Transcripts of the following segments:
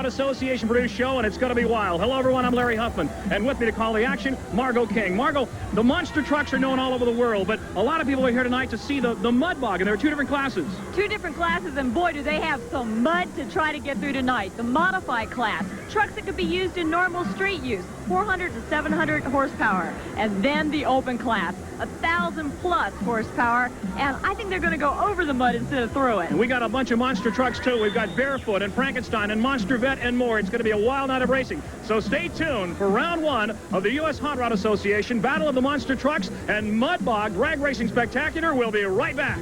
Rod Association produced show, and it's going to be wild. Hello, everyone. I'm Larry Huffman, and with me to call the action, Margo King. Margo, the monster trucks are known all over the world, but a lot of people are here tonight to see the mud bog, and there are two different classes. Two different classes, and boy, do they have some mud to try to get through tonight. The modified class, trucks that could be used in normal street use, 400 to 700 horsepower. And then the open class, 1,000+ horsepower, and I think they're going to go over the mud instead of through it. And we got a bunch of monster trucks, too. We've got Barefoot and Frankenstein and Monster Vet and more. It's going to be a wild night of racing. So stay tuned for round one of the U.S. Hot Rod Association Battle of the Monster Trucks and Mud Bog Drag Racing Spectacular. We'll be right back.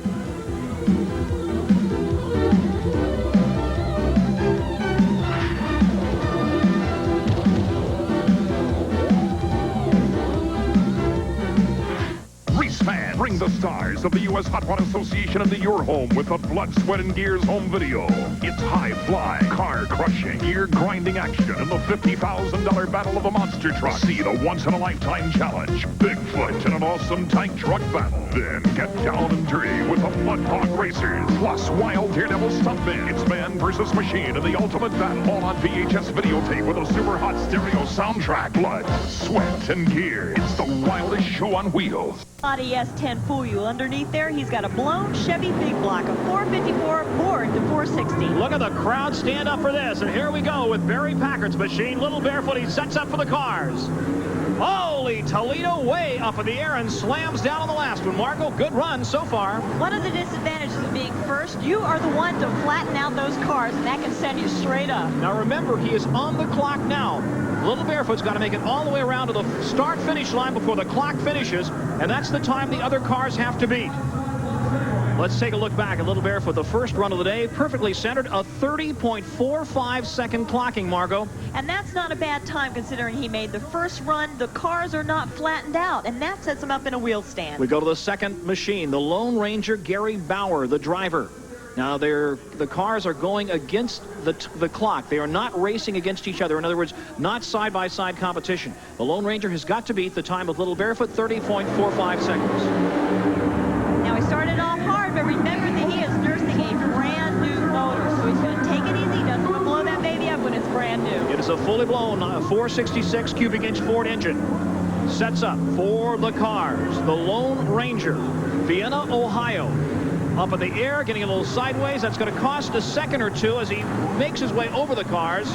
Bring the stars of the U.S. Hot Rod Association into your home with a blood, sweat, and gears home video. It's high-fly, car-crushing, gear-grinding action in the $50,000 Battle of the Monster Truck. See the once-in-a-lifetime challenge, Bigfoot in an awesome tank truck battle. Then get down and dirty with the Mud Bog Racers, plus wild daredevil stuntmen. It's man versus machine in the ultimate battle, all on VHS videotape with a super hot stereo soundtrack. Blood, sweat, and gear. It's the wildest show on wheels. ES10 fool you. Underneath there, he's got a blown Chevy big block, a 454 Ford to 460. Look at the crowd stand up for this, and here we go with Barry Packard's machine. Little Barefoot, he sets up for the cars. Holy Toledo, way up in the air and slams down on the last one. Margo, good run so far. One of the disadvantages of being first, you are the one to flatten out those cars, and that can send you straight up. Now remember, he is on the clock now. Little Barefoot's got to make it all the way around to the start-finish line before the clock finishes, and that's the time the other cars have to beat. Let's take a look back at Little Barefoot. The first run of the day, perfectly centered, a 30.45 second clocking, Margo. And that's not a bad time considering he made the first run. The cars are not flattened out, and that sets him up in a wheel stand. We go to the second machine, the Lone Ranger Gary Bauer, the driver. Now, the cars are going against the clock. They are not racing against each other. In other words, not side-by-side competition. The Lone Ranger has got to beat the time of Little Barefoot, 30.45 seconds. Now, he started off hard, but remember that he is nursing a brand new motor, so he's going to take it easy. Doesn't want to blow that baby up when it's brand new. It is a fully blown 466 cubic inch Ford engine. Sets up for the cars. The Lone Ranger, Vienna, Ohio. Up in the air, getting a little sideways. That's going to cost a second or two as he makes his way over the cars.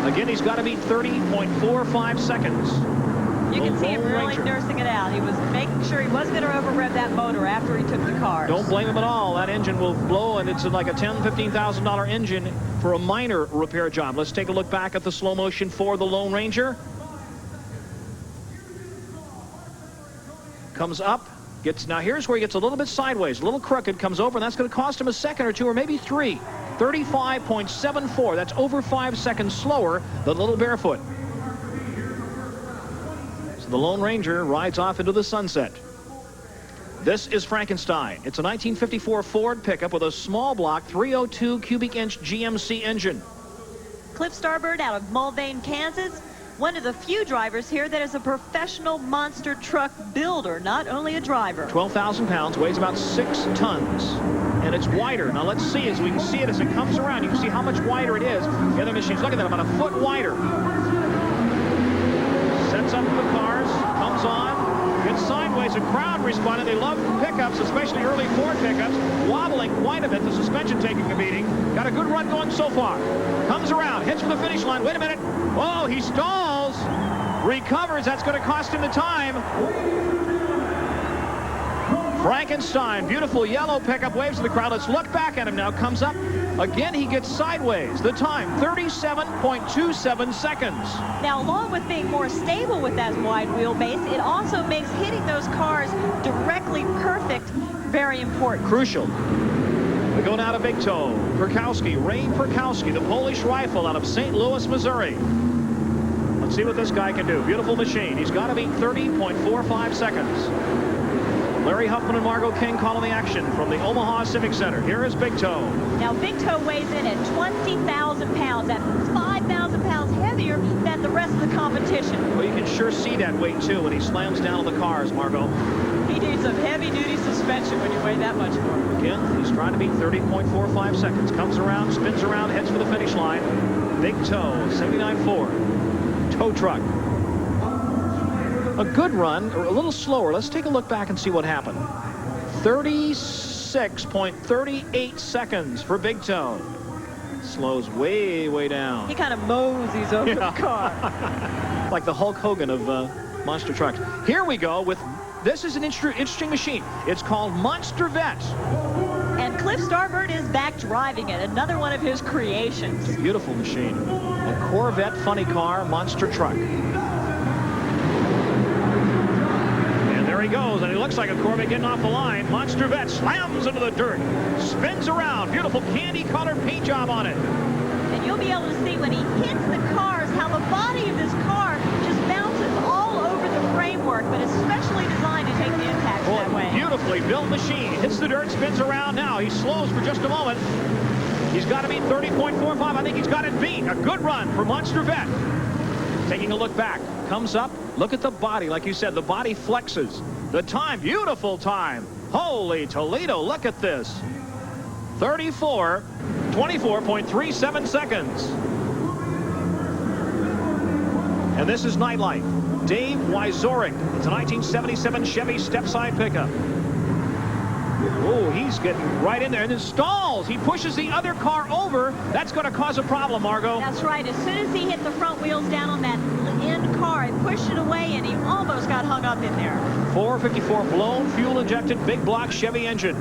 Again, he's got to beat 30.45 seconds. You can see him really nursing it out. He was making sure he wasn't going to over-rev that motor after he took the cars. Don't blame him at all. That engine will blow, and it's like a $10,000, $15,000 engine for a minor repair job. Let's take a look back at the slow motion for the Lone Ranger. Comes up. Now here's where he gets a little bit sideways, a little crooked, comes over, and that's going to cost him a second or two, or maybe three. 35.74. That's over 5 seconds slower than Little Barefoot. So the Lone Ranger rides off into the sunset. This is Frankenstein. It's a 1954 Ford pickup with a small block 302 cubic inch GMC engine. Cliff Starbird out of Mulvane, Kansas. One of the few drivers here that is a professional monster truck builder, not only a driver. 12,000 pounds, weighs about 6 tons, and it's wider. Now let's see, as we can see it as it comes around, you can see how much wider it is. The other machines, look at that, about a foot wider. Sets up the cars, comes on, gets sideways. The crowd responded. They love pickups, especially early Ford pickups, wobbling quite a bit, the suspension taking a beating. Got a good run going so far. Comes around, hits for the finish line. Wait a minute. Oh, he stalls. Recovers. That's going to cost him the time. Frankenstein, beautiful yellow pickup, waves to the crowd. Let's look back at him now. Comes up. Again, he gets sideways. The time, 37.27 seconds. Now, along with being more stable with that wide wheelbase, it also makes hitting those cars directly perfect very important. Crucial. We go now to Big Toe. Perkowski, Ray Perkowski, the Polish rifle out of St. Louis, Missouri. Let's see what this guy can do. Beautiful machine. He's got to beat 30.45 seconds. Larry Huffman and Margo King calling the action from the Omaha Civic Center. Here is Big Toe. Now, Big Toe weighs in at 20,000 pounds. That's 5,000 pounds heavier than the rest of the competition. Well, you can sure see that weight, too, when he slams down on the cars, Margo. He needs some heavy-duty suspension when you weigh that much more. Again, he's trying to beat 30.45 seconds. Comes around, spins around, heads for the finish line. Big toe, 79.4. Tow truck. A good run, or a little slower. Let's take a look back and see what happened. 36.38 seconds for Big Toe. Slows way, way down. He kind of moseys over the car. Like the Hulk Hogan of monster trucks. Here we go with, this is an interesting machine. It's called Monster Vet. And Cliff Starbird is back driving it, another one of his creations. It's a beautiful machine. A Corvette funny car monster truck. And there he goes, and he looks like a Corvette getting off the line. Monster Vet slams into the dirt, spins around, beautiful candy-colored paint job on it. And you'll be able to see when he hits the cars how the body of this car just bounces all over the framework, but it's specially designed to take the impact that way. Beautifully built machine. Hits the dirt, spins around now. He slows for just a moment. He's got to beat 30.45. I think he's got it beat. A good run for Monster Vet. Taking a look back. Comes up. Look at the body. Like you said, the body flexes. The time, beautiful time. Holy Toledo, look at this. 24.37 seconds. And this is Nightlife. Dave Wyzorek. It's a 1977 Chevy step-side pickup. Oh, he's getting right in there and then stalls. He pushes the other car over. That's going to cause a problem, Margo. That's right. As soon as he hit the front wheels down on that end car, he pushed it away and he almost got hung up in there. 454 blown, fuel-injected, big block Chevy engine.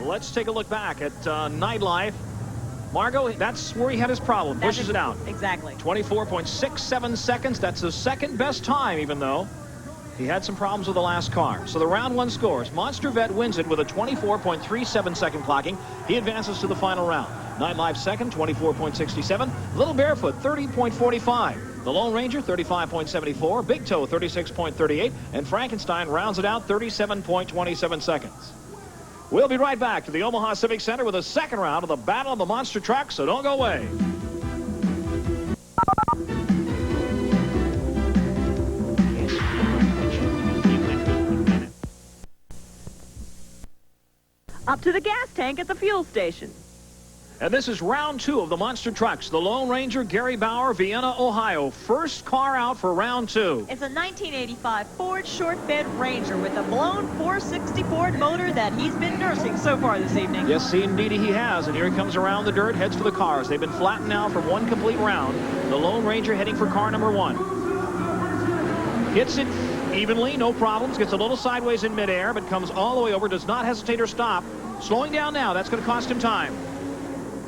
Let's take a look back at Nightlife. Margo, that's where he had his problem. Pushes it out. Exactly. 24.67 seconds. That's his second best time, even though he had some problems with the last car. So the round one scores. Monster Vet wins it with a 24.37 second clocking. He advances to the final round. Nightlife second, 24.67. Little Barefoot, 30.45. The Lone Ranger, 35.74. Big Toe, 36.38. And Frankenstein rounds it out, 37.27 seconds. We'll be right back to the Omaha Civic Center with a second round of the Battle of the Monster Trucks, so don't go away. Up to the gas tank at the fuel station. And this is round two of the Monster Trucks. The Lone Ranger, Gary Bauer, Vienna, Ohio. First car out for round two. It's a 1985 Ford short bed Ranger with a blown 460 Ford motor that he's been nursing so far this evening. Yes, indeed he has. And here he comes around the dirt, heads for the cars. They've been flattened now from one complete round. The Lone Ranger heading for car number one. Hits it evenly, no problems. Gets a little sideways in midair, but comes all the way over. Does not hesitate or stop. Slowing down now. That's going to cost him time.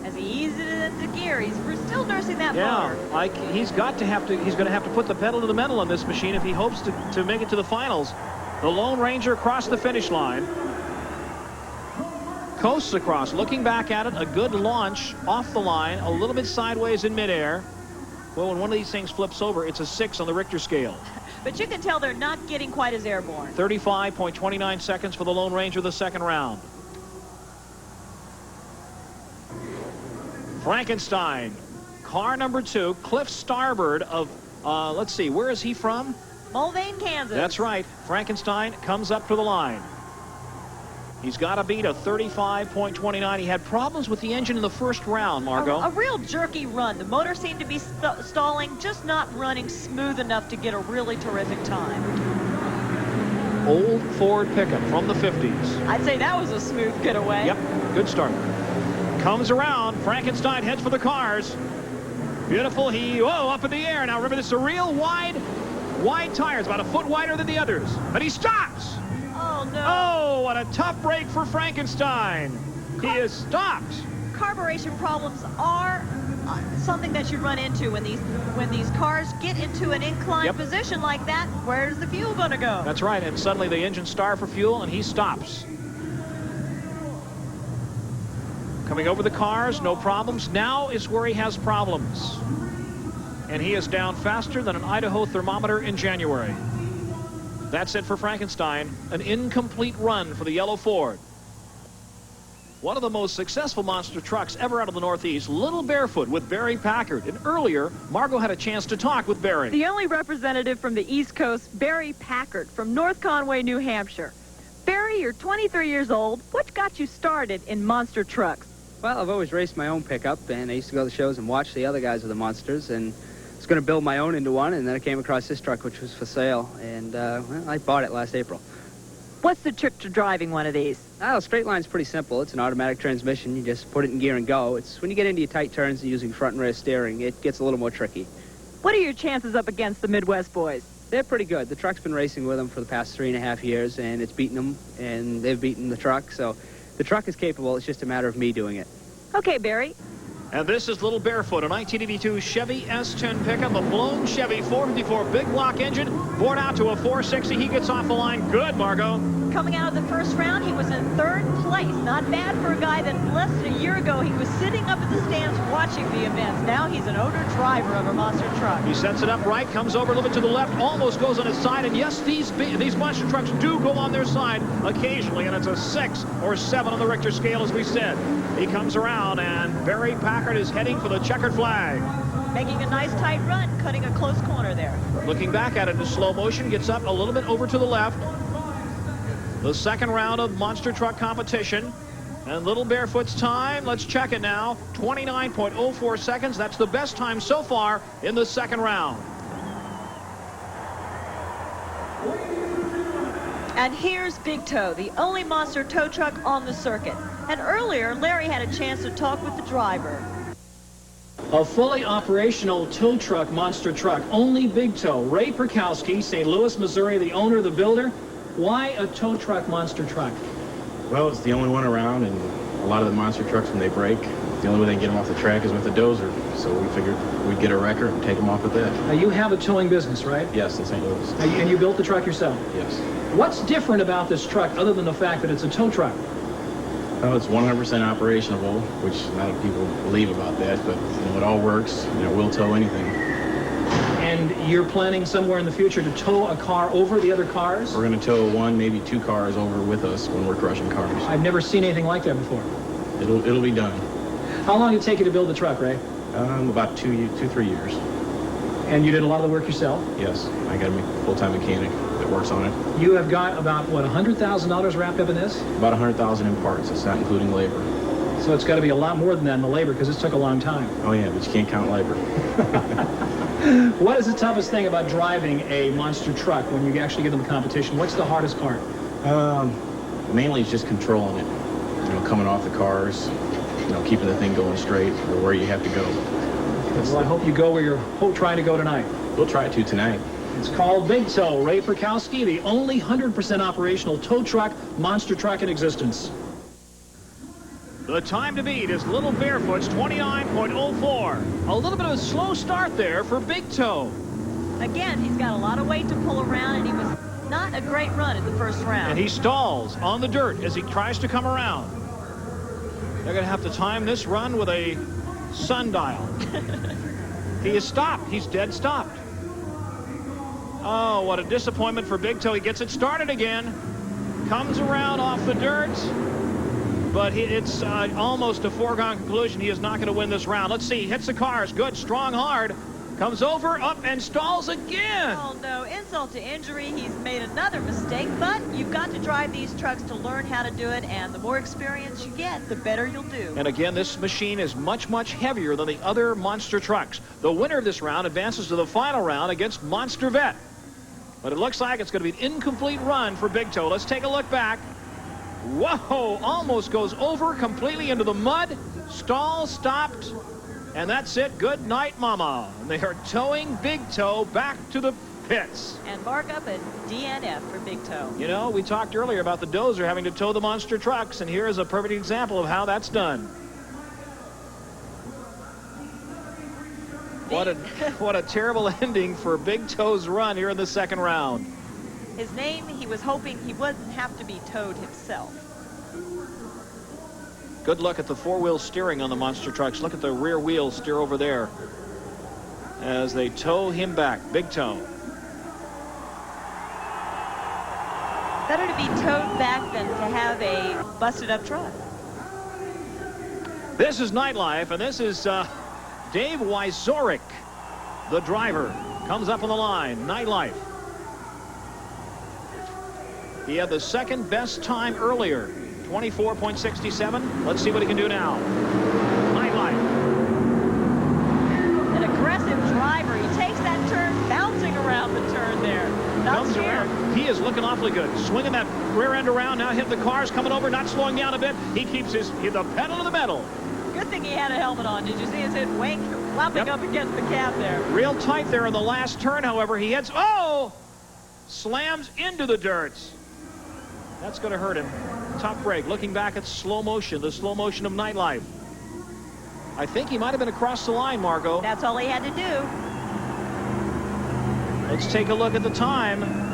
As he eases it into gear, he's still nursing that motor. Like he's going to have to put the pedal to the metal on this machine if he hopes to make it to the finals. The Lone Ranger across the finish line. Coasts across, looking back at it, a good launch off the line, a little bit sideways in midair. Well, when one of these things flips over, it's a 6 on the Richter scale. But you can tell they're not getting quite as airborne. 35.29 seconds for the Lone Ranger, the second round. Frankenstein, car number two, Cliff Starbird of, let's see, where is he from? Mulvane, Kansas. That's right. Frankenstein comes up to the line. He's got to beat a 35.29. He had problems with the engine in the first round, Margo. A real jerky run. The motor seemed to be stalling, just not running smooth enough to get a really terrific time. Old Ford pickup from the 50s. I'd say that was a smooth getaway. Yep, good start. Comes around. Frankenstein heads for the cars. Beautiful. Up in the air. Now remember, this is a real wide tires, about a foot wider than the others. But he stops. Oh, no. Oh, what a tough break for Frankenstein. He is stopped. Carburation problems are something that you run into when these cars get into an inclined position like that. Where's the fuel going to go? That's right. And suddenly the engine starts for fuel, and he stops. Coming over the cars, no problems. Now is where he has problems. And he is down faster than an Idaho thermometer in January. That's it for Frankenstein. An incomplete run for the yellow Ford. One of the most successful monster trucks ever out of the Northeast, Little Barefoot with Barry Packard. And earlier, Margo had a chance to talk with Barry. The only representative from the East Coast, Barry Packard from North Conway, New Hampshire. Barry, you're 23 years old. What got you started in monster trucks? Well, I've always raced my own pickup, and I used to go to the shows and watch the other guys with the monsters, and I was going to build my own into one, and then I came across this truck, which was for sale, and well, I bought it last April. What's the trick to driving one of these? Well, straight line's pretty simple. It's an automatic transmission. You just put it in gear and go. It's when you get into your tight turns and using front and rear steering, it gets a little more tricky. What are your chances up against the Midwest boys? They're pretty good. The truck's been racing with them for the past 3.5 years, and it's beaten them, and they've beaten the truck, so the truck is capable. It's just a matter of me doing it. Okay, Barry. And this is Little Barefoot, a 1982 Chevy S10 pickup, a blown Chevy 454 big block engine, bored out to a 460. He gets off the line. Good, Margo. Coming out of the first round, he was in 3rd place. Not bad for a guy that less than a year ago, he was sitting up at the stands watching the events. Now he's an owner driver of a monster truck. He sets it up right, comes over a little bit to the left, almost goes on his side. And yes, these monster trucks do go on their side occasionally, and it's a 6 or 7 on the Richter scale, as we said. He comes around, and Barry Packard is heading for the checkered flag. Making a nice tight run, cutting a close corner there. Looking back at it in slow motion, gets up a little bit over to the left. The second round of monster truck competition. And Little Barefoot's time, let's check it now, 29.04 seconds. That's the best time so far in the second round. And here's Big Toe, the only monster tow truck on the circuit. And earlier, Larry had a chance to talk with the driver. A fully operational tow truck, monster truck, only Big Toe. Ray Perkowski, St. Louis, Missouri, the owner, the builder. Why a tow truck, monster truck? Well, it's the only one around, and a lot of the monster trucks, when they break, the only way they can get them off the track is with a dozer. So we figured we'd get a wrecker and take them off with that. Now, you have a towing business, right? Yes, in St. Louis. And you built the truck yourself? Yes. What's different about this truck other than the fact that it's a tow truck? Well, it's 100% operational, which a lot of people believe about that, but it all works. We'll tow anything. And you're planning somewhere in the future to tow a car over the other cars? We're going to tow 1, maybe 2 cars over with us when we're crushing cars. I've never seen anything like that before. It'll be done. How long did it take you to build the truck, Ray? About 2-3 years. And you did a lot of the work yourself? Yes, I got a full-time mechanic that works on it. You have got about, what, $100,000 wrapped up in this? About $100,000 in parts. It's not including labor. So it's got to be a lot more than that in the labor, because this took a long time. Oh yeah, but you can't count labor. What is the toughest thing about driving a monster truck when you actually get in the competition? What's the hardest part? Mainly it's just controlling it. Coming off the cars, keeping the thing going straight or where you have to go. Well, I hope you go where you're trying to go tonight. We'll try to tonight. It's called Big Toe. Ray Perkowski, the only 100% operational tow truck, monster truck in existence. The time to beat is Little Barefoot's 29.04. A little bit of a slow start there for Big Toe. Again, he's got a lot of weight to pull around, and he was not a great run in the first round. And he stalls on the dirt as he tries to come around. They're going to have to time this run with a sundial. He is stopped. He's dead stopped. Oh, what a disappointment for Big Toe. He gets it started again. Comes around off the dirt. But it's almost a foregone conclusion. He is not going to win this round. Let's see. Hits the cars. Good. Strong, hard. Comes over, up, and stalls again. Oh, no. Insult to injury. He's made another mistake. But you've got to drive these trucks to learn how to do it. And the more experience you get, the better you'll do. And again, this machine is much, much heavier than the other monster trucks. The winner of this round advances to the final round against Monster Vet. But it looks like it's going to be an incomplete run for Big Toe. Let's take a look back. Whoa, almost goes over completely into the mud. Stall, stopped, and that's it. Good night, Mama. And they are towing Big Toe back to the pits. And mark up a DNF for Big Toe. We talked earlier about the dozer having to tow the monster trucks, and here is a perfect example of how that's done. What a terrible ending for Big Toe's run here in the second round. His name, he was hoping he wouldn't have to be towed himself. Good look at the four-wheel steering on the monster trucks. Look at the rear wheels steer over there as they tow him back. Big Toe. Better to be towed back than to have a busted up truck. This is Nightlife, and this is Dave Wyzorek, the driver. Comes up on the line. Nightlife. He had the second best time earlier, 24.67. Let's see what he can do now. Nightlife. An aggressive driver. He takes that turn, bouncing around the turn there. Comes around. He is looking awfully good. Swinging that rear end around. Now hitting the cars, coming over, not slowing down a bit. He keeps the pedal to the metal. Good thing he had a helmet on. Did you see his head flapping up against the cab there? Real tight there in the last turn, however. He hits, slams into the dirt. That's going to hurt him. Tough break. Looking back at slow motion, the slow motion of Nightlife. I think he might have been across the line, Margo. That's all he had to do. Let's take a look at the time.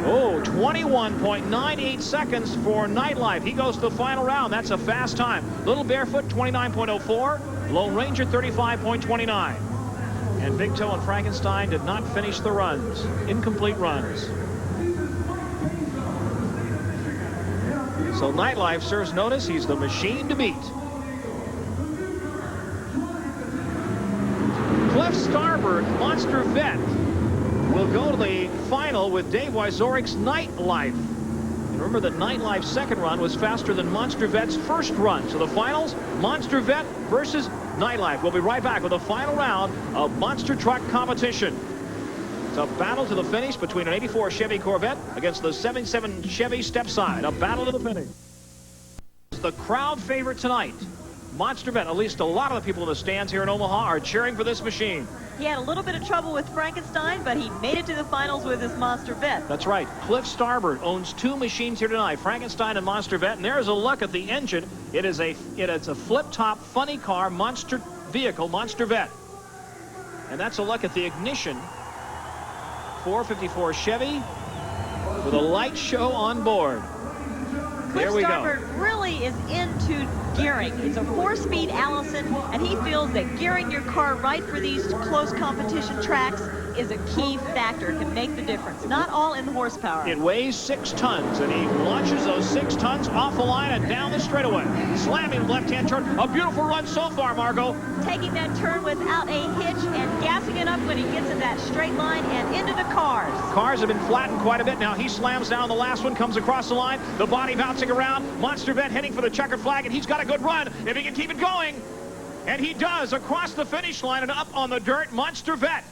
21.98 seconds for Nightlife. He goes to the final round. That's a fast time. Little Barefoot, 29.04. Lone Ranger, 35.29. And Big Toe and Frankenstein did not finish the runs. Incomplete runs. So Nightlife serves notice. He's the machine to beat. Cliff Starboard, Monster Vet, will go to the final with Dave Wyzorek's Nightlife. And remember that Nightlife's second run was faster than Monster Vet's first run. So the finals, Monster Vet versus Nightlife. We'll be right back with the final round of monster truck competition. It's a battle to the finish between an 84 Chevy Corvette against the 77 Chevy Stepside. A battle to the finish. It's the crowd favorite tonight. Monster Vet. At least a lot of the people in the stands here in Omaha are cheering for this machine. He had a little bit of trouble with Frankenstein, but he made it to the finals with his Monster Vet. That's right. Cliff Starboard owns two machines here tonight, Frankenstein and Monster Vet. And there's a look at the engine. It's a flip-top funny car monster vehicle, Monster Vet. And that's a look at the ignition. 454 Chevy with a light show on board. There we go. Cliff Starboard really is into gearing. He's a 4-speed Allison, and he feels that gearing your car right for these close competition tracks is a key factor. It can make the difference. Not all in the horsepower. It weighs 6 tons, and he launches those 6 tons off the line and down the straightaway. Slamming left-hand turn. A beautiful run so far, Margo. Taking that turn without a hitch and gassing it up when he gets in that straight line and into the cars. Cars have been flattened quite a bit. Now he slams down the last one, comes across the line. The body bouncing around. Monster Vet heading for the checkered flag, and he's got a good run if he can keep it going. And he does, across the finish line and up on the dirt. Monster Vet.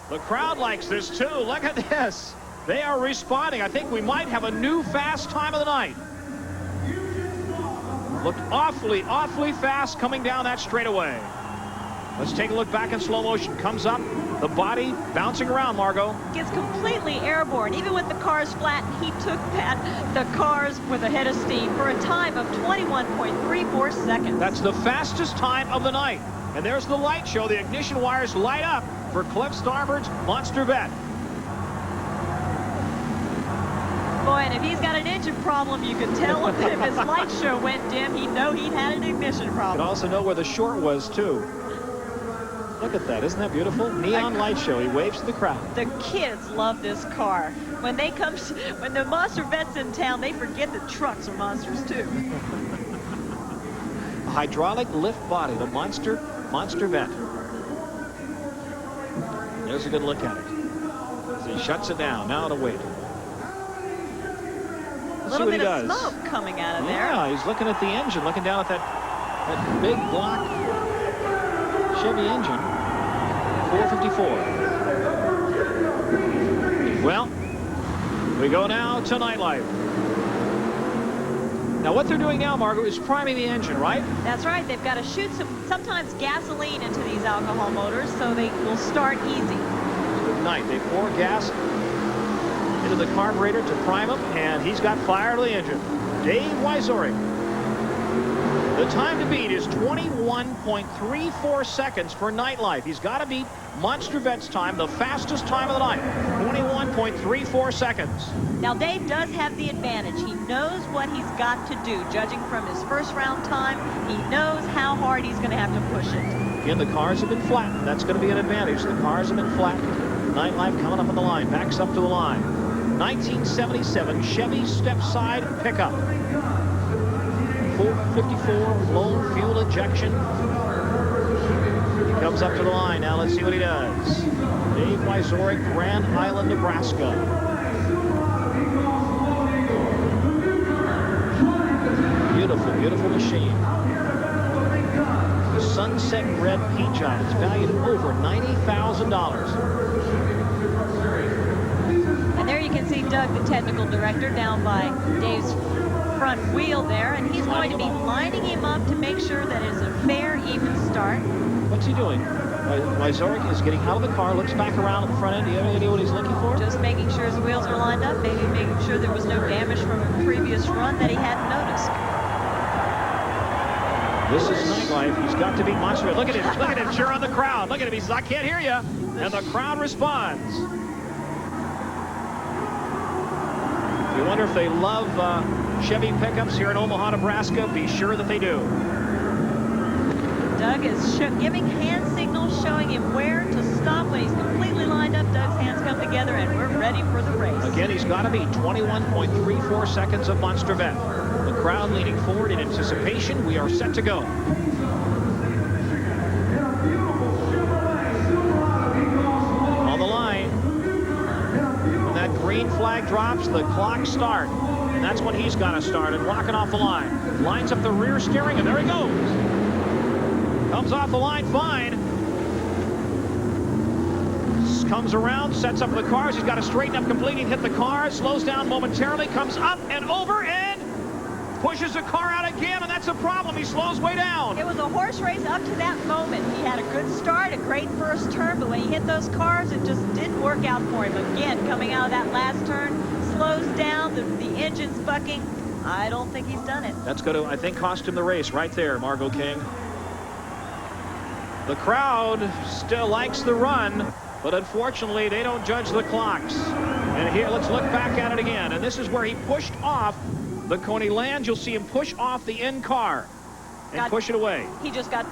The crowd likes this too. Look at this. They are responding. I think we might have a new fast time of the night. Looked awfully fast coming down that straightaway. Let's take a look back in slow motion. Comes up, the body bouncing around, Margo. Gets completely airborne. Even with the cars flat, he took the cars with a head of steam for a time of 21.34 seconds. That's the fastest time of the night. And there's the light show. The ignition wires light up for Cliff Starboard's Monster Vet. Boy, and if he's got an engine problem, you could tell if his light show went dim, he'd know he'd had an ignition You problem. can also know where the short was, too. Look at that. Isn't that beautiful? Neon light show. He waves to the crowd. The kids love this car. When the Monster Vet's in town, they forget that trucks are monsters, too. A hydraulic lift body, the Monster Vet. There's a good look at it. So he shuts it down. Now to wait. A little bit of smoke coming out of there. Yeah, he's looking at the engine, looking down at that big block Chevy engine. 454. Well, we go now to Nightlife. Now what they're doing now, Margo, is priming the engine, right? That's right. They've got to shoot sometimes gasoline into these alcohol motors so they will start easy. Good night. They pour gas into the carburetor to prime him, and he's got fire to the engine. Dave Wyzorek. The time to beat is 21.34 seconds for Nightlife. He's got to beat Monster Vet's time, the fastest time of the night. 21.34 seconds. Now, Dave does have the advantage. He knows what he's got to do. Judging from his first round time, he knows how hard he's going to have to push it. Again, the cars have been flattened. That's going to be an advantage. The cars have been flattened. Nightlife coming up on the line, backs up to the line. 1977 Chevy Stepside pickup. 454 low fuel injection. He comes up to the line. Now let's see what he does. Dave Wyzorek, Grand Island, Nebraska. Beautiful, beautiful machine. The Sunset Red paint job is valued at over $90,000. And there you can see Doug, the technical director, down by Dave's front wheel there, and he's going to be lining him up to make sure that it's a fair, even start. What's he doing? Wyzorek is getting out of the car, looks back around at the front end. Do you have any idea what he's looking for? Just making sure his wheels are lined up, maybe making sure there was no damage from a previous run that he hadn't noticed. This is nightlife. He's got to beat Monster. Look at him. Look at him. Cheer on the crowd. Look at him. He says, I can't hear you. And the crowd responds. You wonder if they love Chevy pickups here in Omaha, Nebraska. Be sure that they do. Doug is giving hand signals, showing him where to stop. When he's completely lined up, Doug's hands come together, and we're ready for the race. Again, he's got to beat 21.34 seconds of Monster Vet. The crowd leaning forward in anticipation. We are set to go. On the line. When that green flag drops, the clock starts. And that's when he's got to start and walking off the line. Lines up the rear steering, and there he goes. Comes off the line fine. Comes around, sets up the cars. He's got to straighten up completely, hit the car, slows down momentarily, comes up and over, and pushes the car out again, and that's a problem. He slows way down. It was a horse race up to that moment. He had a good start, a great first turn, but when he hit those cars, it just didn't work out for him. Again, coming out of that last turn, slows down, the engine's bucking. I don't think he's done it. That's going to, I think, cost him the race right there, Margo King. The crowd still likes the run, but unfortunately, they don't judge the clocks. And here, let's look back at it again. And this is where he pushed off the Coney Lands. You'll see him push off the end car and push it away. He just got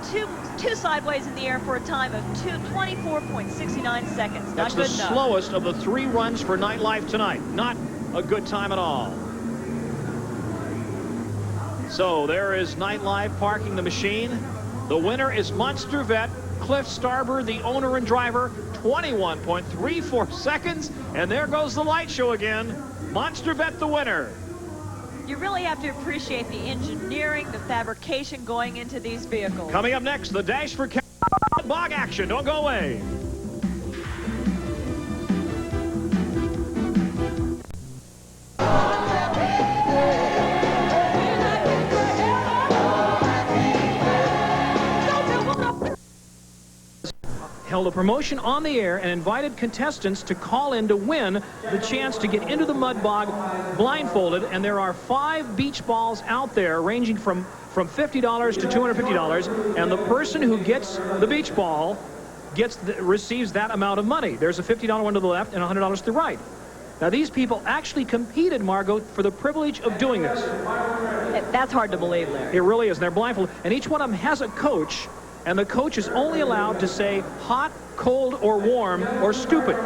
two sideways in the air for a time of 24.69 seconds. That's the slowest of the 3 runs for Nightlife tonight. Not a good time at all. So there is Nightlife parking the machine. The winner is Monster Vet, Cliff Starber, the owner and driver, 21.34 seconds. And there goes the light show again. Monster Vet, the winner. You really have to appreciate the engineering, the fabrication going into these vehicles. Coming up next, the Dash for Bog action. Don't go away. Held a promotion on the air and invited contestants to call in to win the chance to get into the mud bog blindfolded. And there are 5 beach balls out there ranging from $50 to $250. And the person who gets the beach ball receives that amount of money. There's a $50 one to the left and $100 to the right. Now, these people actually competed, Margo, for the privilege of doing this. That's hard to believe, Larry. It really is. And they're blindfolded. And each one of them has a coach. And the coach is only allowed to say hot, cold, or warm, or stupid.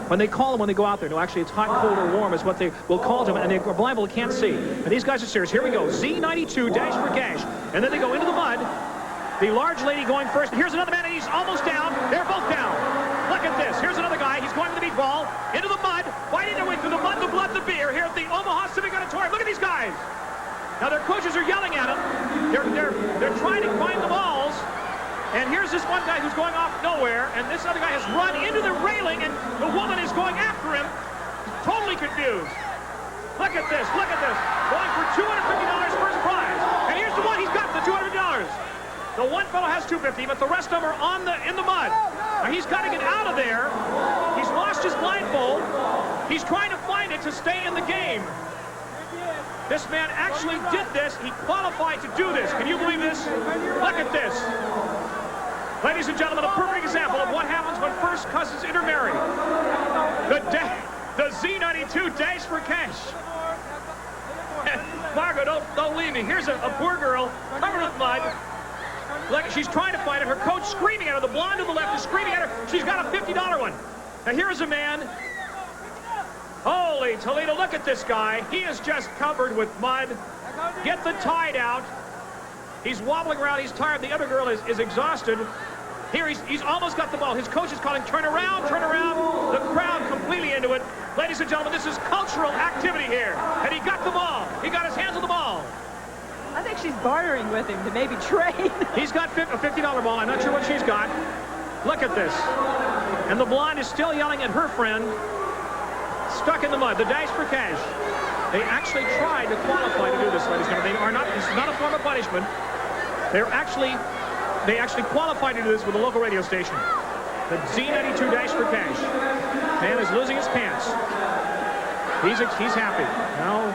When they call them when they go out there. No, actually, it's hot, cold, or warm is what they will call them. And they're blindfolded, can't see. And these guys are serious. Here we go. Z92, Dash for Cash. And then they go into the mud. The large lady going first. Here's another man, and he's almost down. They're both down. Look at this. Here's another guy. He's going with the beach ball. Into the mud. Fighting their way through the mud, the blood, the beer here at the Omaha Civic Auditorium. Look at these guys. Now, their coaches are yelling at them. They're trying to find the balls. And here's this one guy who's going off nowhere, and this other guy has run into the railing, and the woman is going after him, totally confused. Look at this, look at this. Going for $250 first prize. And here's the one, he's got the $250. The one fellow has $250, but the rest of them are in the mud. Now he's got to get out of there. He's lost his blindfold. He's trying to find it to stay in the game. This man actually did this. He qualified to do this. Can you believe this? Look at this. Ladies and gentlemen, a perfect example of what happens when first cousins intermarry. The Z92 Dash for Cash. Margo, don't leave me. Here's a poor girl covered with mud. Look, she's trying to find it. Her coach screaming at her. The blonde to the left is screaming at her. She's got a $50 one. Now here's a man. Holy Toledo, look at this guy. He is just covered with mud. get the tide out. He's wobbling around. He's tired. The other girl is exhausted. Here, he's almost got the ball. His coach is calling, turn around, turn around. The crowd completely into it. Ladies and gentlemen, this is cultural activity here. And he got the ball. He got his hands on the ball. I think she's bartering with him to maybe trade. He's got a $50 ball. I'm not sure what she's got. Look at this. And the blonde is still yelling at her friend. Stuck in the mud. The dice for cash. They actually tried to qualify to do this, ladies and gentlemen. They are not. This is not a form of punishment. They actually qualified to do this with a local radio station. The Z92 dice for cash. Man is losing his pants. He's happy. Now,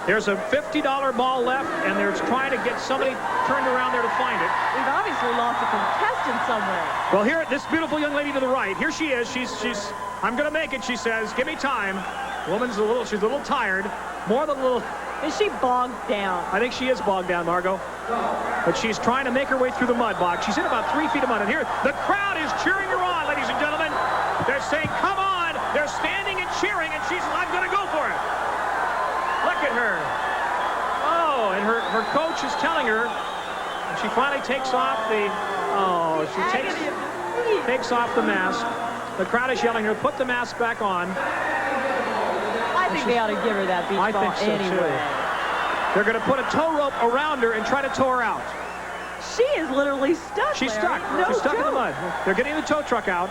there's a $50 ball left, and they're trying to get somebody turned around there to find it. We've obviously lost a contestant somewhere. Well, here, this beautiful young lady to the right, here she is. She's I'm going to make it, she says. Give me time. She's a little tired. More than a little. Is she bogged down? I think she is bogged down, Margo. But she's trying to make her way through the mud bog. She's in about 3 feet of mud. And here, the crowd is cheering her on, ladies and gentlemen. They're saying, come on. They're standing and cheering, and she's, I'm going to go for it. Look at her. Oh, and her coach is telling her, and she finally takes off the, takes off the mask. The crowd is yelling her, put the mask back on. I think they ought to give her that beach ball think so, anyway. Too. They're going to put a tow rope around her and try to tow her out. She is literally stuck. She's Larry. stuck. No She's stuck joke. in the mud. They're getting the tow truck out.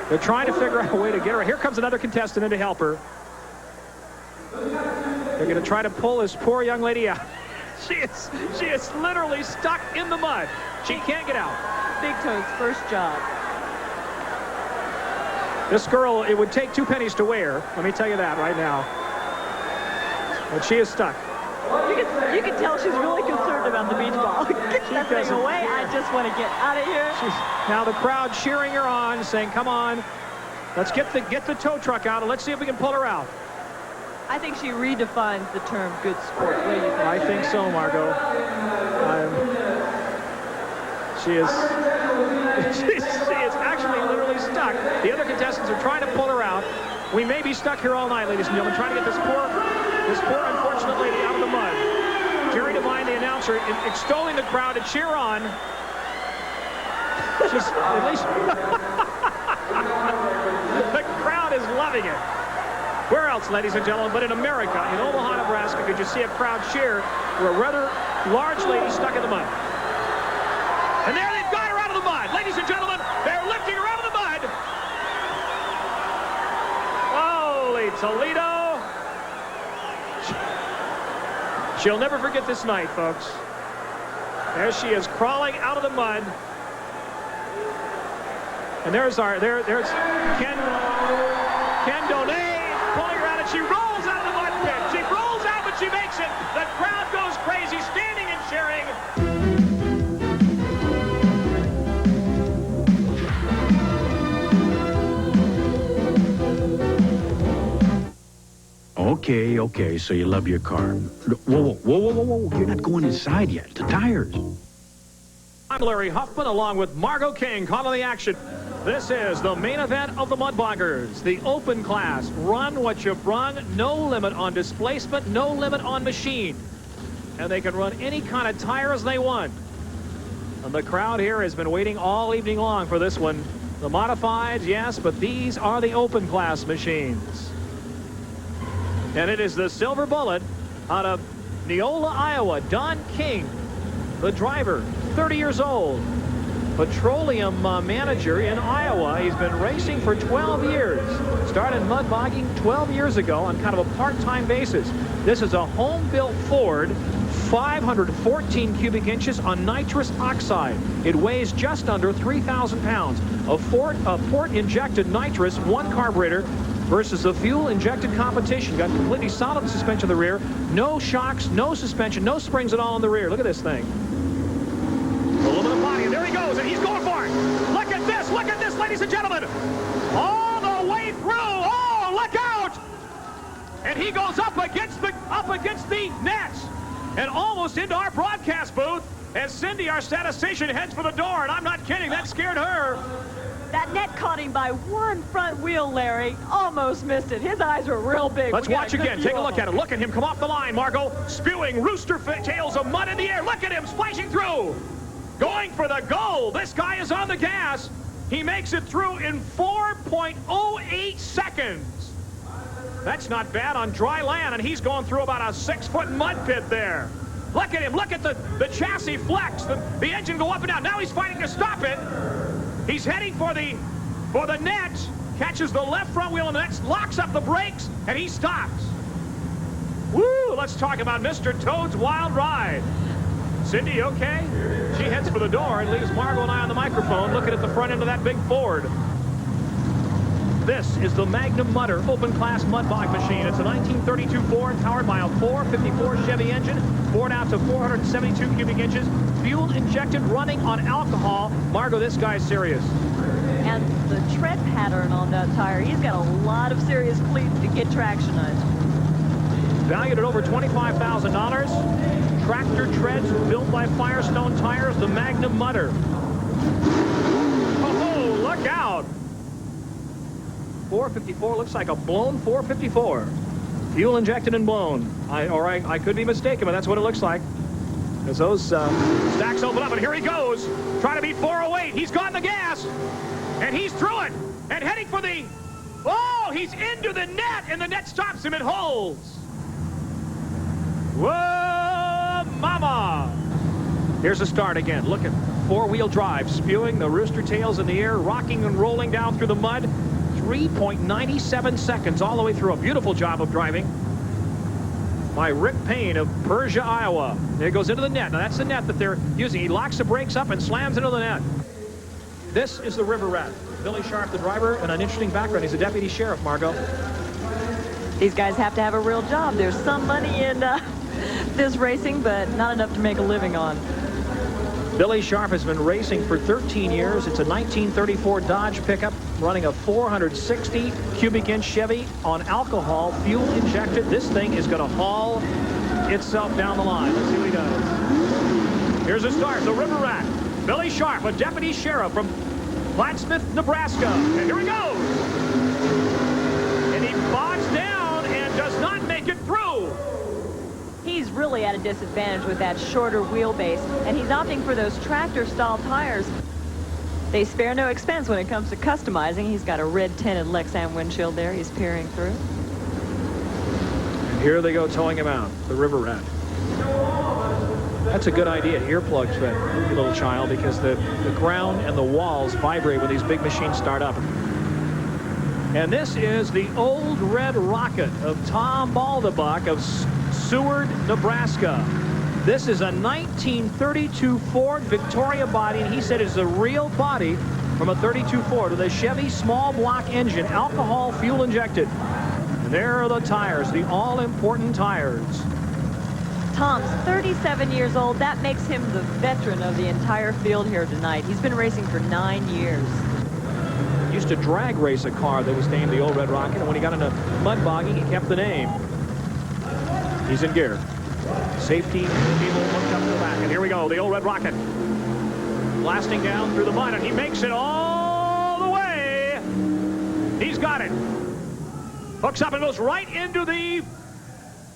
They're trying to figure out a way to get her. Here comes another contestant in to help her. They're going to try to pull this poor young lady out. She is literally stuck in the mud. She can't get out. Big Toe's first job. This girl, it would take 2 pennies to weigh her. Let me tell you that right now. But she is stuck. You can tell she's really concerned about the beach ball. Get that thing away. I just want to get out of here. Now the crowd cheering her on, saying, come on, let's get the tow truck out, and let's see if we can pull her out. I think she redefines the term good sport. What do you think? I think so, Margo. She is actually literally stuck. The other contestants are trying to pull her out. We may be stuck here all night, ladies and gentlemen, trying to get this poor unfortunate lady out of the mud. Jerry Devine, the announcer, extolling the crowd to cheer on. Just at least the crowd is loving it. Where else, ladies and gentlemen, but in America, in Omaha, Nebraska, could you see a crowd cheer for a rather large lady stuck in the mud? And there they've got her out of the mud. Ladies and gentlemen, they're lifting her out of the mud. Holy Toledo. She'll never forget this night, folks. There she is, crawling out of the mud. And there's Ken Donay pulling her out, and she rolls out of the mud pit. She rolls out, but she makes it. The crowd goes crazy, standing and cheering. Okay, so you love your car. Whoa. You're not going inside yet. The tires. I'm Larry Huffman, along with Margo King, calling the action. This is the main event of the Mudboggers, the open class. Run what you brung, no limit on displacement, no limit on machine. And they can run any kind of tires they want. And the crowd here has been waiting all evening long for this one. The modifieds, yes, but these are the open class machines. And it is the Silver Bullet out of Neola, Iowa. Don King, the driver, 30 years old. Petroleum manager in Iowa. He's been racing for 12 years. Started mud bogging 12 years ago on kind of a part-time basis. This is a home-built Ford, 514 cubic inches on nitrous oxide. It weighs just under 3,000 pounds. A port-injected nitrous, one carburetor, versus the fuel-injected competition. Got completely solid suspension in the rear. No shocks, no suspension, no springs at all in the rear. Look at this thing. Aluminum body, and there he goes, and he's going for it. Look at this, ladies and gentlemen. All the way through. Oh, look out! And he goes up against the nets and almost into our broadcast booth as Cindy, our statistician, heads for the door. And I'm not kidding, that scared her. That net caught him by one front wheel, Larry. Almost missed it. His eyes were real big. Let's watch again. Take a look at him. Look at him come off the line, Margo. Spewing rooster tails of mud in the air. Look at him splashing through. Going for the goal. This guy is on the gas. He makes it through in 4.08 seconds. That's not bad on dry land, and he's going through about a 6-foot mud pit there. Look at him. Look at the chassis flex. The engine go up and down. Now he's fighting to stop it. He's heading for the net. Catches the left front wheel and the net, locks up the brakes, and he stops. Woo! Let's talk about Mr. Toad's wild ride. Cindy, okay? She heads for the door and leaves Margo and I on the microphone looking at the front end of that big Ford. This is the Magnum Mudder open class mud bog machine. It's a 1932 Ford powered by a 454 Chevy engine, bored out to 472 cubic inches, fuel injected, running on alcohol. Margo, this guy's serious. And the tread pattern on that tire, he's got a lot of serious cleats to get traction on. Valued at over $25,000. Tractor treads built by Firestone tires, the Magnum Mudder. Oh, look out. 454 looks like a blown 454. Fuel injected and blown. I could be mistaken, but that's what it looks like. As those stacks open up, and here he goes. Trying to beat 408. He's got the gas. And he's through it. And heading for the... Oh, he's into the net, and the net stops him. It holds. Whoa, mama. Here's the start again. Look at four-wheel drive, spewing the rooster tails in the air, rocking and rolling down through the mud. 3.97 seconds all the way through. A beautiful job of driving by Rick Payne of Persia, Iowa. There it goes into the net. Now that's the net that they're using. He locks the brakes up and slams into the net. This is the River Rat. Billy Sharp, the driver, and an interesting background. He's a deputy sheriff, Margo. These guys have to have a real job. There's some money in this racing, but not enough to make a living on. Billy Sharp has been racing for 13 years. It's a 1934 Dodge pickup running a 460 cubic inch Chevy on alcohol, fuel injected. This thing is going to haul itself down the line. Let's see what he does. Here's the start. The River Rat. Billy Sharp, a deputy sheriff from Plattsmouth, Nebraska. And here he goes. And he bogs down and does not make it through. He's really at a disadvantage with that shorter wheelbase, and he's opting for those tractor-style tires. They spare no expense when it comes to customizing. He's got a red tinted Lexan windshield there. He's peering through. And here they go towing him out, the River Rat. That's a good idea. Earplugs for that little child, because the ground and the walls vibrate when these big machines start up. And this is the Old Red Rocket of Tom Baldabuck of Seward, Nebraska. This is a 1932 Ford Victoria body, and he said it's a real body from a 32 Ford with a Chevy small block engine, alcohol fuel injected. And there are the tires, the all-important tires. Tom's 37 years old. That makes him the veteran of the entire field here tonight. He's been racing for 9 years. He used to drag race a car that was named the Old Red Rocket, and when he got into mud bogging, he kept the name. He's in gear. Safety people looked up to the back, and here we go, the Old Red Rocket. Blasting down through the mud, and he makes it all the way. He's got it. Hooks up and goes right into the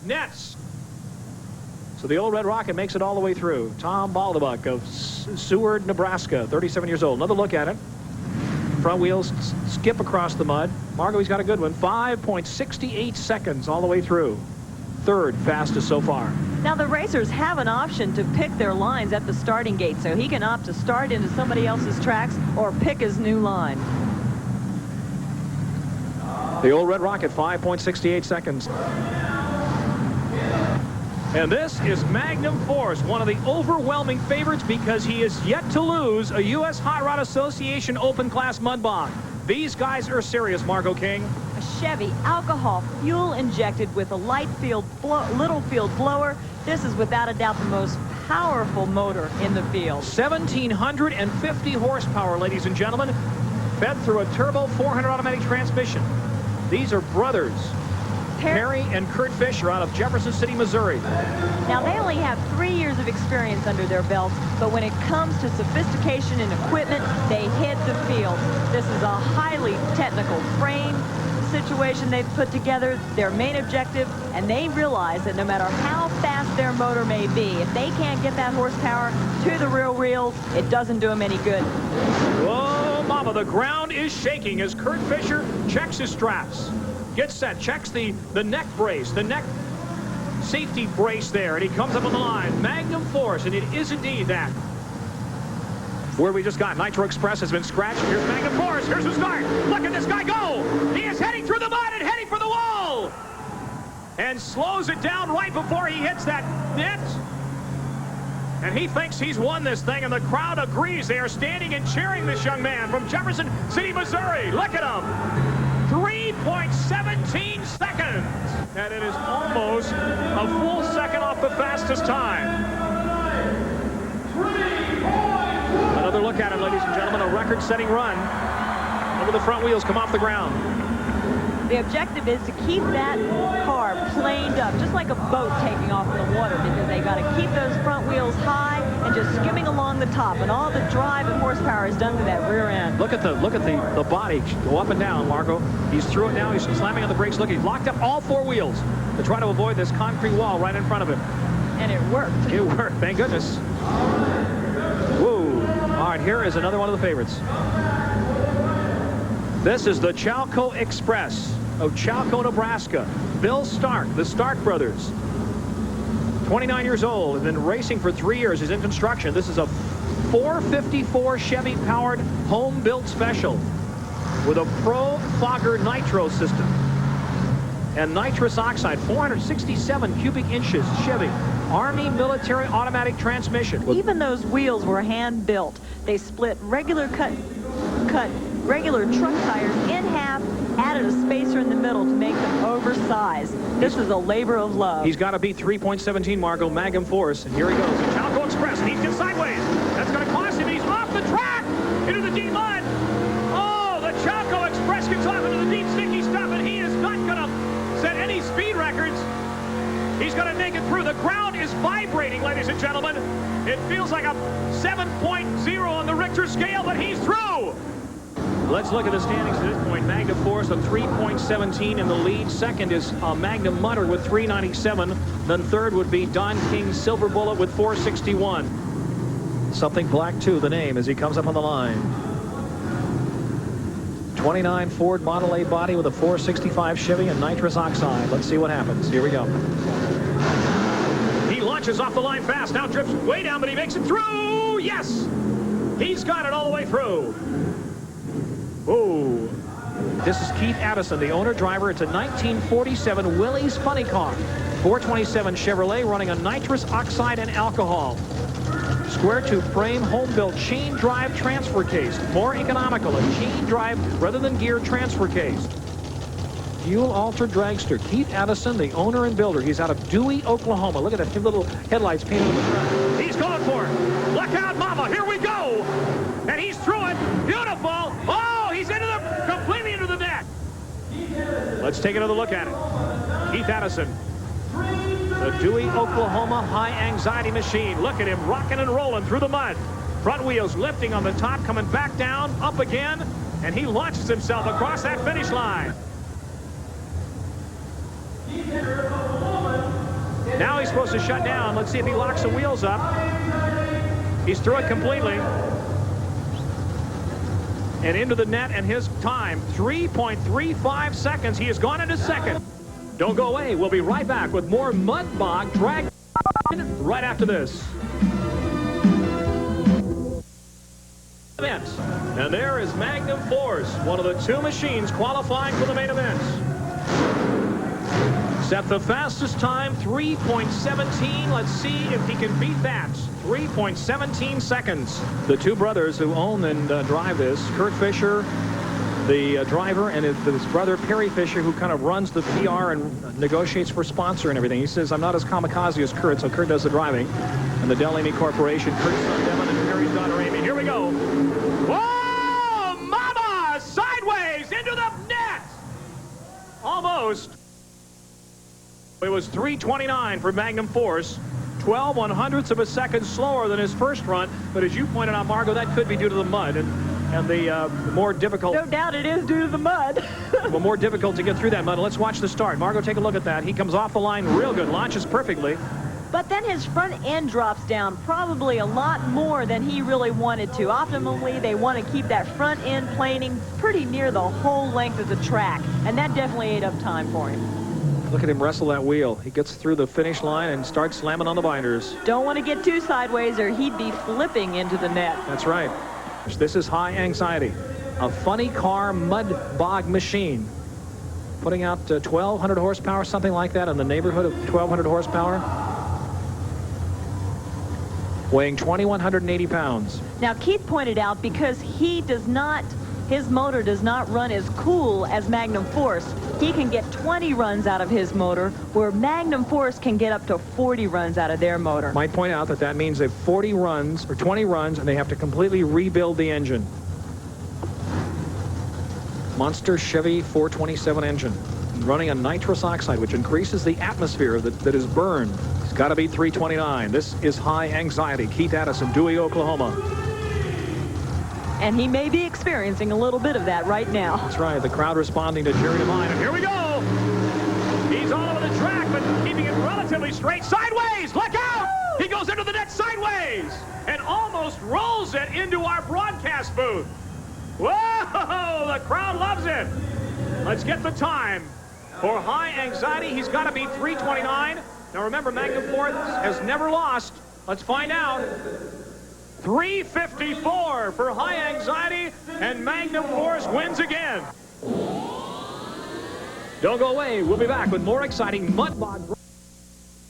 nets. So the Old Red Rocket makes it all the way through. Tom Baldabuck of Seward, Nebraska, 37 years old. Another look at it. Front wheels skip across the mud. Margo, he's got a good one. 5.68 seconds all the way through. Third fastest so far. Now the racers have an option to pick their lines at the starting gate, so he can opt to start into somebody else's tracks or pick his new line. The Old Red Rocket, 5.68 seconds. And this is Magnum Force, one of the overwhelming favorites because he is yet to lose a U.S. Hot Rod Association open class mud bog. These guys are serious, Margo King. A Chevy alcohol fuel injected with a little field blower. This is without a doubt the most powerful motor in the field. 1,750 horsepower, ladies and gentlemen, fed through a turbo 400 automatic transmission. These are brothers. Perry and Kurt Fisher out of Jefferson City, Missouri. Now, they only have 3 years of experience under their belts, but when it comes to sophistication and equipment, they hit the field. This is a highly technical frame situation they've put together, their main objective, and they realize that no matter how fast their motor may be, if they can't get that horsepower to the rear wheels, it doesn't do them any good. Whoa, mama, the ground is shaking as Kurt Fisher checks his straps. Gets set, checks the neck brace, the neck safety brace there, and he comes up on the line. Magnum Force, and it is indeed that. Where we just got, Nitro Express has been scratched. Here's Magnum Force. Here's the start. Look at this guy go. He is heading through the mud and heading for the wall. And slows it down right before he hits that net. And he thinks he's won this thing, and the crowd agrees. They are standing and cheering this young man from Jefferson City, Missouri. Look at him. 3.17 seconds. And it is almost a full second off the fastest time. Another look at him, ladies and gentlemen, a record-setting run. Over the front wheels, come off the ground. The objective is to keep that car planed up, just like a boat taking off in the water, because they got to keep those front wheels high and just skimming along the top, and all the drive and horsepower is done to that rear end. Look at the body go up and down, Margo. He's through it now. He's slamming on the brakes. Look, he's locked up all four wheels to try to avoid this concrete wall right in front of him. And it worked. It worked, thank goodness. Whoa. All right, here is another one of the favorites. This is the Chalco Express of Chalco, Nebraska. Bill Stark, the Stark brothers. 29 years old, and been racing for 3 years. He's in construction. This is a 454 Chevy-powered home-built special with a Pro Fogger Nitro system and nitrous oxide, 467 cubic inches Chevy. Army military automatic transmission. Even those wheels were hand-built. They split regular regular truck tires in half, added a spacer in the middle to make them oversized. This is a labor of love. He's got to beat 3.17 Margo Magnum Force, and here he goes. The Chalco Express, and he's just sideways. That's going to cost him. He's off the track into the deep mud. Oh, the Chalco Express gets off into the deep, sticky stuff, and he is not going to set any speed records. He's going to make it through. The ground is vibrating, ladies and gentlemen. It feels like a 7.0 on the Richter scale, but he's through. Let's look at the standings at this point. Magnum Force of 3.17 in the lead. Second is Magnum Mutter with 397. Then third would be Don King Silver Bullet with 461. Something Black 2, the name, as he comes up on the line. 29 Ford Model A body with a 465 Chevy and nitrous oxide. Let's see what happens. Here we go. He launches off the line fast. Now drifts way down, but he makes it through. Yes! He's got it all the way through. Whoa. This is Keith Addison, the owner-driver. It's a 1947 Willys Funny Car. 427 Chevrolet running on nitrous oxide and alcohol. Square tube frame, home-built chain drive transfer case. More economical, a chain drive rather than gear transfer case. Fuel-altered dragster. Keith Addison, the owner and builder. He's out of Dewey, Oklahoma. Look at that little headlights painted on the front. He's going for it. Look out, mama. Here we go. And he's through it. Beautiful. Oh, he's completely into the net. Let's take another look at it. Keith Addison. The Dewey, Oklahoma high-anxiety machine. Look at him rocking and rolling through the mud. Front wheels lifting on the top, coming back down, up again, and he launches himself across that finish line. Now he's supposed to shut down. Let's see if he locks the wheels up. He's through it completely. And into the net, and his time, 3.35 seconds. He has gone into second. Don't go away. We'll be right back with more Mud Bog Drag right after this. And there is Magnum Force, one of the two machines qualifying for the main event. Set the fastest time, 3.17. Let's see if he can beat that. 3.17 seconds. The two brothers who own and drive this, Kurt Fisher, the driver, and his brother Perry Fisher, who kind of runs the PR and negotiates for sponsor and everything. He says, I'm not as kamikaze as Kurt, so Kurt does the driving. And the Del Amy Corporation, Kurt's son Devin and Perry's daughter Amy. Here we go. Whoa, mama! Sideways into the net! Almost. It was 3:29 for Magnum Force. 12 100ths of a second slower than his first run. But as you pointed out, Margo, that could be due to the mud and the more difficult. No doubt it is due to the mud. Well, more difficult to get through that mud. Let's watch the start. Margo, take a look at that. He comes off the line real good, launches perfectly. But then his front end drops down probably a lot more than he really wanted to. Optimally, they want to keep that front end planing pretty near the whole length of the track. And that definitely ate up time for him. Look at him wrestle that wheel. He gets through the finish line and starts slamming on the binders. Don't want to get too sideways or he'd be flipping into the net. That's right. This is high anxiety. A funny car mud bog machine. Putting out 1,200 horsepower, something like that, in the neighborhood of 1,200 horsepower. Weighing 2,180 pounds. Now, Keith pointed out because his motor does not run as cool as Magnum Force. He can get 20 runs out of his motor, where Magnum Force can get up to 40 runs out of their motor. Might point out that that means they have 40 runs or 20 runs, and they have to completely rebuild the engine. Monster Chevy 427 engine, running on nitrous oxide, which increases the atmosphere that is burned. It's got to beat 329. This is high anxiety. Keith Addison, Dewey, Oklahoma. And he may be experiencing a little bit of that right now. That's right. The crowd responding to Jerry Devine. And here we go. He's all over the track, but keeping it relatively straight. Sideways. Look out. He goes into the net sideways and almost rolls it into our broadcast booth. Whoa! The crowd loves it. Let's get the time. For high anxiety, he's got to beat 329. Now remember, Magnum Force has never lost. Let's find out. 354 for high anxiety, and Magnum Force wins again. Don't go away. We'll be back with more exciting mud bog.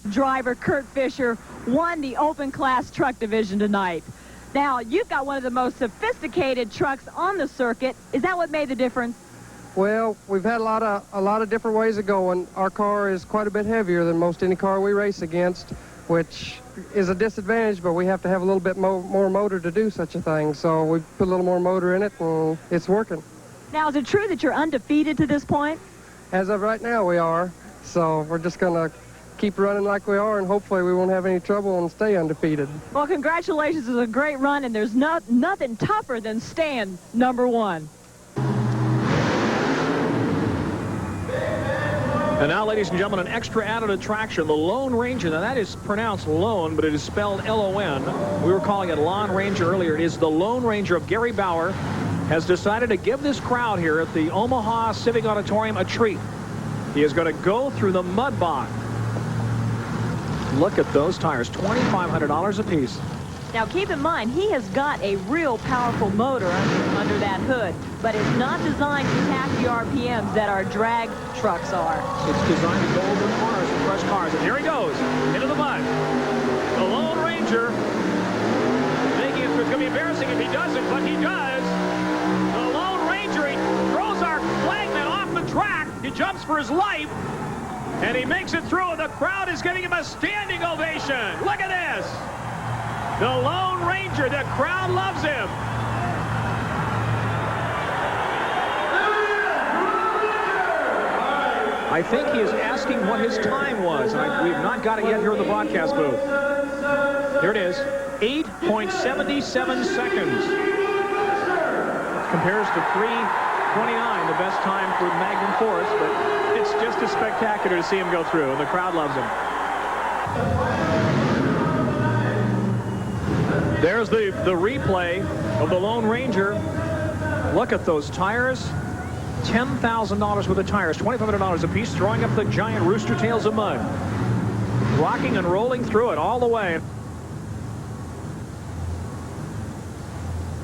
Driver Kurt Fisher won the open class truck division tonight. Now, you've got one of the most sophisticated trucks on the circuit. Is that what made the difference? Well, we've had a lot of different ways of going. Our car is quite a bit heavier than most any car we race against, which is a disadvantage, but we have to have a little bit more motor to do such a thing. So we put a little more motor in it, and it's working. Now, is it true that you're undefeated to this point? As of right now, we are. So we're just going to keep running like we are, and hopefully we won't have any trouble and stay undefeated. Well, congratulations. It was a great run, and there's nothing tougher than staying number one. And now, ladies and gentlemen, an extra added attraction, the Lone Ranger. Now, that is pronounced Lone, but it is spelled L-O-N. We were calling it Lone Ranger earlier. It is the Lone Ranger of Gary Bauer. Has decided to give this crowd here at the Omaha Civic Auditorium a treat. He is going to go through the mud bog. Look at those tires, $2,500 a piece. Now, keep in mind, he has got a real powerful motor under that hood, but it's not designed to tap the RPMs that our drag trucks are. It's designed to go over corners and crush cars. And here he goes, into the mud. The Lone Ranger, thinking it's going to be embarrassing if he doesn't, but he does. The Lone Ranger, he throws our flagman off the track. He jumps for his life, and he makes it through, and the crowd is giving him a standing ovation. Look at this. The Lone Ranger, the crowd loves him. I think he is asking what his time was. We've not got it yet here in the broadcast booth. Here it is, 8.77 seconds. Compares to 3:29, the best time for Magnum Force, but it's just as spectacular to see him go through, and the crowd loves him. There's the replay of the Lone Ranger. Look at those tires. $10,000 worth of tires, $2,500 a piece, throwing up the giant rooster tails of mud. Rocking and rolling through it all the way.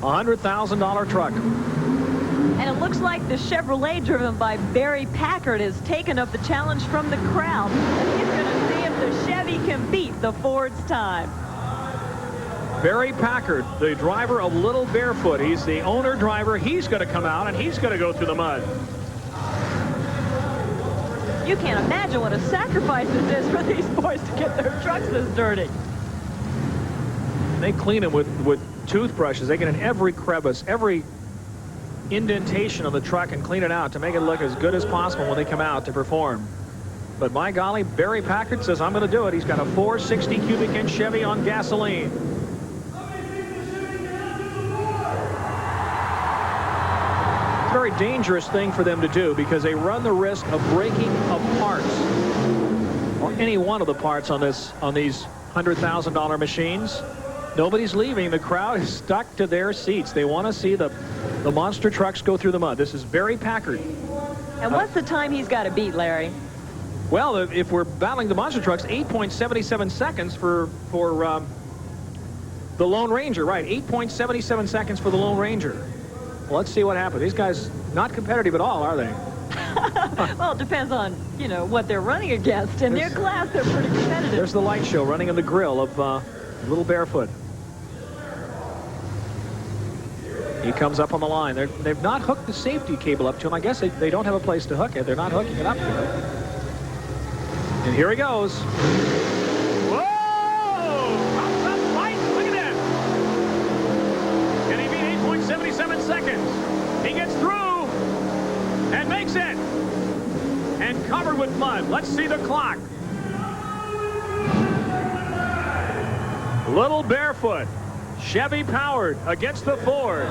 $100,000 truck. And it looks like the Chevrolet driven by Barry Packard has taken up the challenge from the crowd. He's going to see if the Chevy can beat the Ford's time. Barry Packard, the driver of Little Barefoot. He's the owner driver. He's going to come out, and he's going to go through the mud. You can't imagine what a sacrifice this is for these boys to get their trucks this dirty. They clean them with toothbrushes. They get in every crevice, every indentation of the truck and clean it out to make it look as good as possible when they come out to perform. But my golly, Barry Packard says, I'm going to do it. He's got a 460 cubic inch Chevy on gasoline. It's a very dangerous thing for them to do because they run the risk of breaking apart or any one of the parts on these $100,000 machines. Nobody's leaving. The crowd is stuck to their seats. They want to see the monster trucks go through the mud. This is Barry Packard. And what's the time he's got to beat, Larry? Well, if we're battling the monster trucks, 8.77 seconds for the Lone Ranger. Right, 8.77 seconds for the Lone Ranger. Well, let's see what happens. These guys not competitive at all, are they? Well, it depends on, you know, what they're running against. In their class, they're pretty competitive. There's the light show running in the grill of Little Barefoot. He comes up on the line. They've not hooked the safety cable up to him. I guess they don't have a place to hook it. They're not hooking it up to him. And here he goes. Whoa! Pops up right. Look at that. Can he beat 8.77 seconds? He gets through and makes it. And covered with mud. Let's see the clock. Little Barefoot, Chevy powered against the Ford.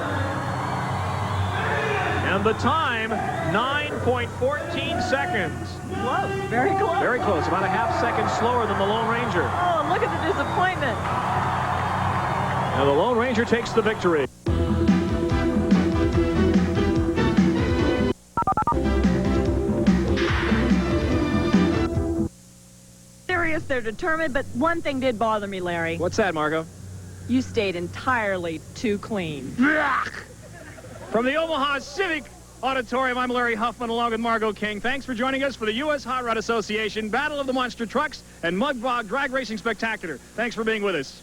And the time, 9.14 seconds. Close, very close. Very close, about a half second slower than the Lone Ranger. Oh, look at the disappointment. And the Lone Ranger takes the victory. Serious, they're determined, but one thing did bother me, Larry. What's that, Margo? You stayed entirely too clean. From the Omaha Civic Auditorium, I'm Larry Huffman along with Margo King. Thanks for joining us for the U.S. Hot Rod Association Battle of the Monster Trucks and Mud Bog Drag Racing Spectacular. Thanks for being with us.